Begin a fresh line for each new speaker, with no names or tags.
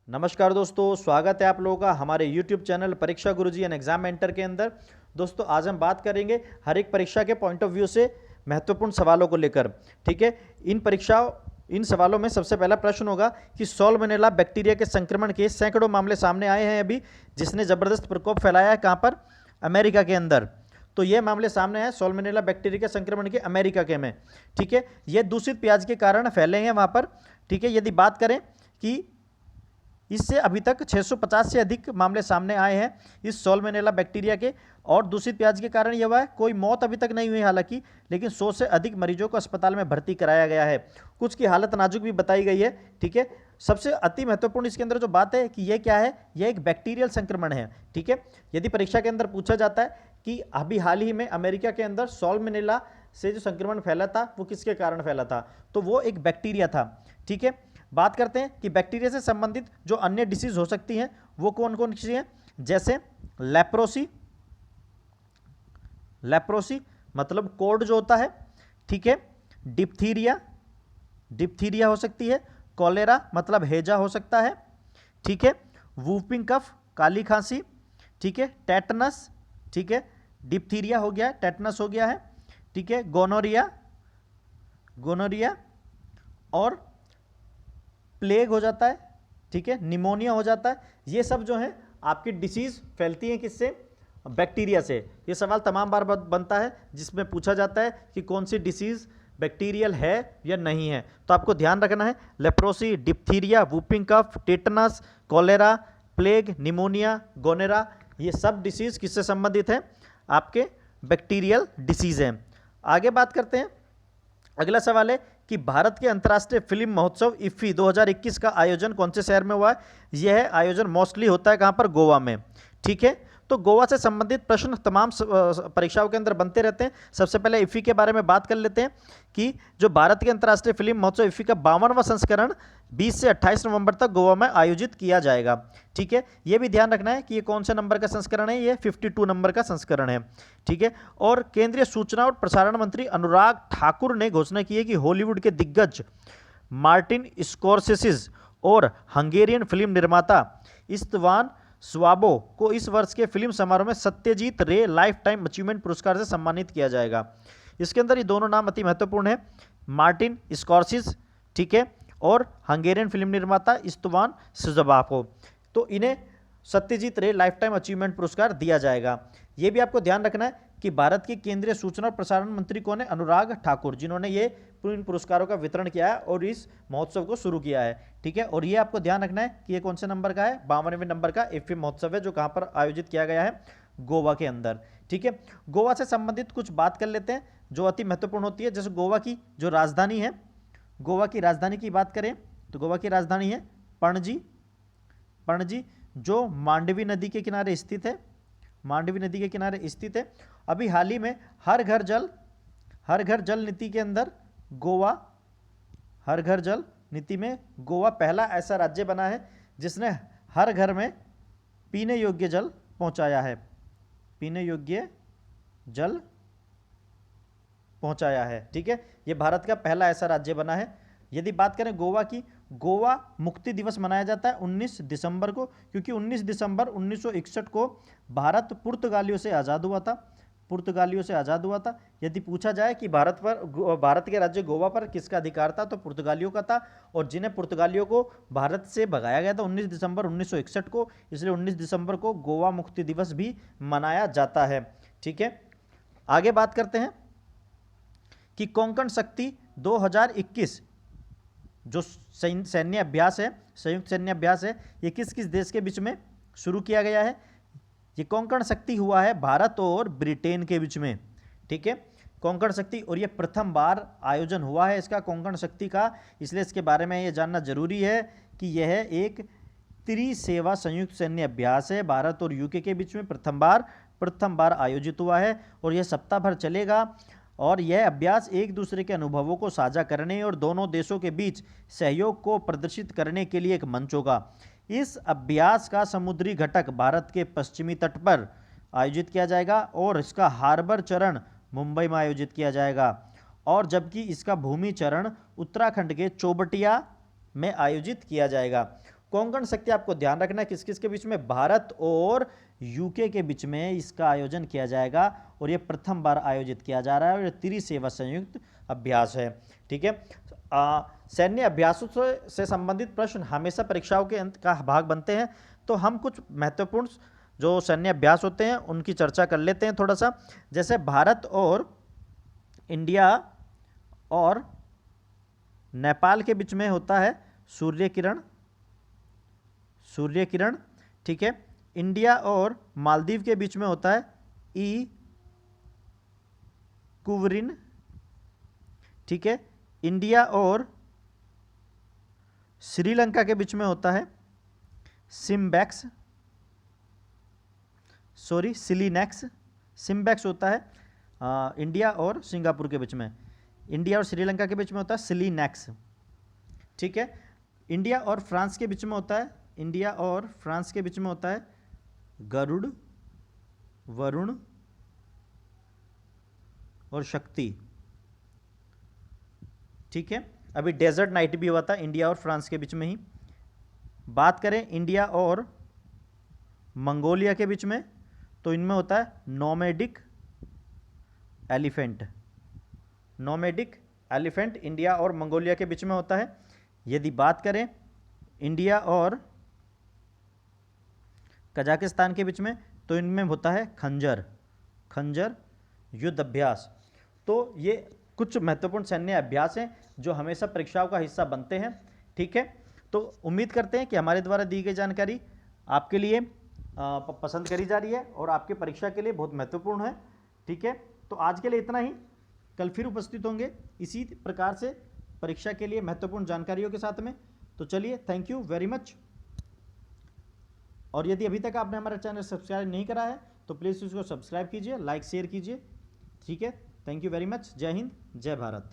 नमस्कार दोस्तों, स्वागत है आप लोगों का हमारे YouTube चैनल परीक्षा गुरुजी एंड एग्जाम मेंटर के अंदर। दोस्तों आज हम बात करेंगे हर एक परीक्षा के पॉइंट ऑफ व्यू से महत्वपूर्ण सवालों को लेकर। ठीक है, इन सवालों में सबसे पहला प्रश्न होगा कि सॉल्मोनेला बैक्टीरिया के संक्रमण के सैकड़ों मामले सामने आए हैं अभी, जिसने जबरदस्त प्रकोप फैलाया है। कहाँ पर? अमेरिका के अंदर। तो ये मामले सामने आए सॉल्मोनेला बैक्टीरिया के संक्रमण के अमेरिका के में। ठीक है, ये दूषित प्याज के कारण फैले हैं वहाँ पर। ठीक है, यदि बात करें कि इससे अभी तक 650 से अधिक मामले सामने आए हैं इस सॉल्मोनेला बैक्टीरिया के, और दूषित प्याज के कारण यह हुआ है। कोई मौत अभी तक नहीं हुई हालांकि, लेकिन 100 से अधिक मरीजों को अस्पताल में भर्ती कराया गया है। कुछ की हालत नाजुक भी बताई गई है। ठीक है, सबसे अति महत्वपूर्ण इसके अंदर जो बात है कि यह क्या है, यह एक बैक्टीरियल संक्रमण है। ठीक है, यदि परीक्षा के अंदर पूछा जाता है कि अभी हाल ही में अमेरिका के अंदर सॉल्मोनेला से जो संक्रमण फैला था वो किसके कारण फैला था, तो वो एक बैक्टीरिया था। ठीक है, बात करते हैं कि बैक्टीरिया से संबंधित जो अन्य डिसीज हो सकती हैं वो कौन कौन सी हैं, जैसे लेप्रोसी मतलब कोड जो होता है। ठीक है, डिप्थीरिया हो सकती है। कॉलेरा मतलब हैजा हो सकता है। ठीक है, वूपिंग कफ काली खांसी। ठीक है, टेटनस। ठीक है, डिप्थीरिया हो गया है, टेटनस हो गया है। ठीक है, गोनोरिया और प्लेग हो जाता है। ठीक है, निमोनिया हो जाता है। ये सब जो है आपकी डिसीज फैलती हैं किससे? बैक्टीरिया से। ये सवाल तमाम बार बनता है जिसमें पूछा जाता है कि कौन सी डिसीज बैक्टीरियल है या नहीं है। तो आपको ध्यान रखना है, leprosy, diphtheria, whooping cough, tetanus, cholera, plague, pneumonia, gonorrhoea, ये सब डिसीज किससे संबंधित है? आपके बैक्टीरियल डिसीज हैं। आगे बात करते हैं। अगला सवाल है कि भारत के अंतर्राष्ट्रीय फिल्म महोत्सव इफ्फी 2021 का आयोजन कौन से शहर में हुआ है? यह आयोजन मोस्टली होता है कहाँ पर? गोवा में। ठीक है, तो गोवा से संबंधित प्रश्न तमाम परीक्षाओं के अंदर बनते रहते हैं। सबसे पहले इफ्फी के बारे में बात कर लेते हैं कि जो भारत के अंतर्राष्ट्रीय फिल्म महोत्सव इफ्फी का 52वां संस्करण 20 से 28 नवंबर तक गोवा में आयोजित किया जाएगा। ठीक है, यह भी ध्यान रखना है कि ये कौन से नंबर का संस्करण है, ये 52 नंबर का संस्करण है। ठीक है, और केंद्रीय सूचना और प्रसारण मंत्री अनुराग ठाकुर ने घोषणा की है कि हॉलीवुड के दिग्गज मार्टिन स्कॉर्सेसिस और हंगेरियन फिल्म निर्माता इस्तवान स्वाबो को इस वर्ष के फिल्म समारोह में सत्यजीत रे लाइफ टाइम अचीवमेंट पुरस्कार से सम्मानित किया जाएगा। इसके अंदर ये दोनों नाम अति महत्वपूर्ण है, मार्टिन स्कॉर्सिस, ठीक है, और हंगेरियन फिल्म निर्माता इस्तवान स्वाबो। तो इन्हें सत्यजीत रे लाइफ टाइम अचीवमेंट पुरस्कार दिया जाएगा। यह भी आपको ध्यान रखना है कि भारत के केंद्रीय सूचना और प्रसारण मंत्री कौन है? अनुराग ठाकुर, जिन्होंने ये इन पुरस्कारों का वितरण किया है और इस महोत्सव को शुरू किया है। ठीक है, और ये आपको ध्यान रखना है कि ये कौन से नंबर का है? 52वें नंबर का इफ्फी महोत्सव है, जो कहाँ पर आयोजित किया गया है? गोवा के अंदर। ठीक है, गोवा से संबंधित कुछ बात कर लेते हैं जो अति महत्वपूर्ण होती है। जैसे गोवा की जो राजधानी है, गोवा की राजधानी की बात करें तो गोवा की राजधानी है पणजी, जो मांडवी नदी के किनारे स्थित है। मांडवी नदी के किनारे स्थित है। अभी हाल ही में हर घर जल नीति के अंदर गोवा, हर घर जल नीति में गोवा पहला ऐसा राज्य बना है जिसने हर घर में पीने योग्य जल पहुंचाया है। पीने योग्य जल पहुंचाया है। ठीक है, यह भारत का पहला ऐसा राज्य बना है। यदि बात करें गोवा की, गोवा मुक्ति दिवस मनाया जाता है 19 दिसंबर को, क्योंकि 19 दिसंबर 1961 को भारत पुर्तगालियों से आज़ाद हुआ था। यदि पूछा जाए कि भारत के राज्य गोवा पर किसका अधिकार था, तो पुर्तगालियों का था, और जिन्हें पुर्तगालियों को भारत से भगाया गया था 19 दिसंबर 1961 को, इसलिए 19 दिसंबर को गोवा मुक्ति दिवस भी मनाया जाता है। ठीक है, आगे बात करते हैं कि कोंकण शक्ति 2021 जो सैन्य अभ्यास है, संयुक्त सैन्य अभ्यास है, ये किस किस देश के बीच में शुरू किया गया है? ये कोंकण शक्ति हुआ है भारत और ब्रिटेन के बीच में। ठीक है, कोंकण शक्ति, और ये प्रथम बार आयोजन हुआ है इसका, कोंकण शक्ति का, इसलिए इसके बारे में ये जानना जरूरी है कि यह एक त्रिसेवा संयुक्त सैन्य अभ्यास है। भारत और यूके के बीच में प्रथम बार आयोजित हुआ है, और यह सप्ताह भर चलेगा। और यह अभ्यास एक दूसरे के अनुभवों को साझा करने और दोनों देशों के बीच सहयोग को प्रदर्शित करने के लिए एक मंच होगा। इस अभ्यास का समुद्री घटक भारत के पश्चिमी तट पर आयोजित किया जाएगा, और इसका हार्बर चरण मुंबई में आयोजित किया जाएगा, और जबकि इसका भूमि चरण उत्तराखंड के चौबटिया में आयोजित किया जाएगा। कोंकण शक्ति आपको ध्यान रखना है किस किस के बीच में, भारत और यूके के बीच में इसका आयोजन किया जाएगा और ये प्रथम बार आयोजित किया जा रहा है और ये त्रिसेवा संयुक्त अभ्यास है। ठीक है, सैन्य अभ्यासों से संबंधित प्रश्न हमेशा परीक्षाओं के अंत का भाग बनते हैं, तो हम कुछ महत्वपूर्ण जो सैन्य अभ्यास होते हैं उनकी चर्चा कर लेते हैं थोड़ा सा। जैसे भारत और इंडिया और नेपाल के बीच में होता है सूर्य किरण, ठीक है। इंडिया और मालदीव के बीच में होता है कुवरिन, ठीक है। इंडिया और श्रीलंका के बीच में होता है सिम्बैक्स होता है इंडिया और सिंगापुर के बीच में। इंडिया और श्रीलंका के बीच में होता है सिलीनैक्स, ठीक है। इंडिया और फ्रांस के बीच में होता है गरुड़, वरुण और शक्ति, ठीक है। अभी डेजर्ट नाइट भी हुआ था इंडिया और फ्रांस के बीच में ही। बात करें इंडिया और मंगोलिया के बीच में, तो इनमें होता है नोमैडिक एलिफेंट इंडिया और मंगोलिया के बीच में होता है। यदि बात करें इंडिया और कजाकिस्तान के बीच में, तो इनमें होता है खंजर युद्ध अभ्यास। तो ये कुछ महत्वपूर्ण सैन्य अभ्यास हैं जो हमेशा परीक्षाओं का हिस्सा बनते हैं, ठीक है। तो उम्मीद करते हैं कि हमारे द्वारा दी गई जानकारी आपके लिए पसंद करी जा रही है और आपके परीक्षा के लिए बहुत महत्वपूर्ण है, ठीक है। तो आज के लिए इतना ही, कल फिर उपस्थित होंगे इसी प्रकार से परीक्षा के लिए महत्वपूर्ण जानकारियों के साथ में। तो चलिए, थैंक यू वेरी मच। और यदि अभी तक आपने हमारा चैनल सब्सक्राइब नहीं करा है तो प्लीज़ इसको सब्सक्राइब कीजिए, लाइक शेयर कीजिए, ठीक है। Thank you very much. जय हिंद, जय भारत।